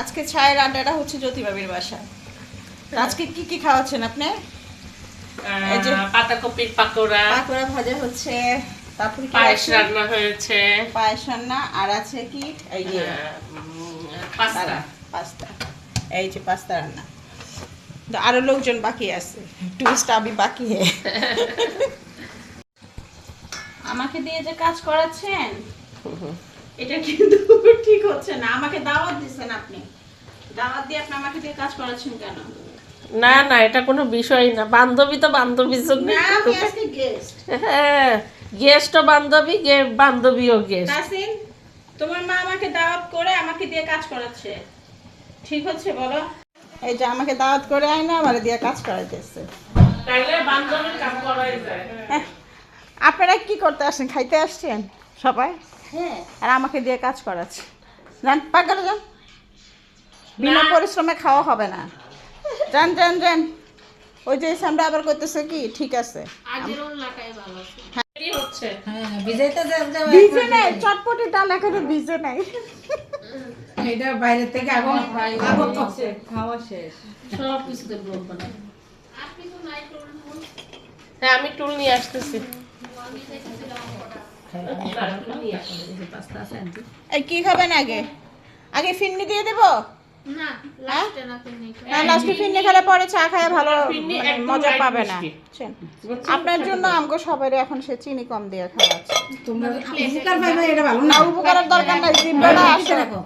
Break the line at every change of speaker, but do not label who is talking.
আজকে ছায়ের আড্ডাটা হচ্ছে জ্যোতি বাবির বাসায়। আজকে কি কি খাওয়াচ্ছেন আপনি? এই যে
পাতাকপির পাকোড়া
ভাজা হচ্ছে, তারপর
পায়েস রান্না হয়েছে,
পায়েস রান্না, আর আছে কি এই যে পাস্তা। এই যে পাস্তা রান্না। তো আরো লোকজন বাকি আছে, টুরিস্ট আমি বাকি হে। আমাকে দিয়ে যে কাজ করাচ্ছেন এটা কিন্তু ঠিক হচ্ছে না। আমাকে দাওয়াত দিচ্ছেন, আপনি দাওয়াত দিয়ে আপনি আমাকে দিয়ে কাজ করাচ্ছেন কেন?
না না, এটা কোনো বিষয় না। বান্ধবী তো বান্ধবীর জন্য।
না, আমি আজকে গেস্ট।
হ্যাঁ, গেস্টও বান্ধবী, বান্ধবীও গেস্ট।
তাসিন, তোমার মা আমাকে দাওয়াত করে আমাকে দিয়ে কাজ করাচ্ছে, ঠিক হচ্ছে বলো? এই যে আমাকে দাওয়াত করে আইনা আমার দিয়ে কাজ করাইতেছে।
তাইলে বান্ধবীর কাজ করাই যায়।
আপনারা কি করতে আসছেন? খাইতে আসছেন সবাই?
হ্যাঁ।
আর আমাকে দিয়ে কাজ করাচ্ছে। যান পাগল যান, বিনা পরিশ্রমে খাওয়া হবে না। যান যান যান। ওই যে সামনে আবার করতেছে কি, ঠিক আছে
আগের ওলাটাই ভালো আছে।
কি হচ্ছে?
হ্যাঁ, ভিজাইতে যাও।
ভিজে নাই, চটপটি ডাল এখনো ভিজে নাই।
এটা বাইরে থেকে আগুন আছে, খাওয়া শেষ। সব কিছু তো ব্লক বানাই। আপনি তো নাই টুল।
হ্যাঁ, আমি টুল নিয়ে আসতেছি।
পাস্তা আছে আন্টি?
এই কি খাবেন আগে? আগে ফিন্নি দিয়ে দেবো?
না, লাস্টে না তুমি।
না, লাস্টে ফিন্নি খেলে পরে চা খায় ভালো
ফিরনি
মানে
একদম
মজা
light
পাবে না।
মিষ্টি।
বুঝছেন? আপনার জন্য আমগো সবারই এখন সে চিনি কম দিয়ে খাওয়াচ্ছে।
তোমরা উপকার পাইবে, এটা ভালো
না,
না।
উপকারের দরকার নাই, জিব্বাটা আসে।
রাখো।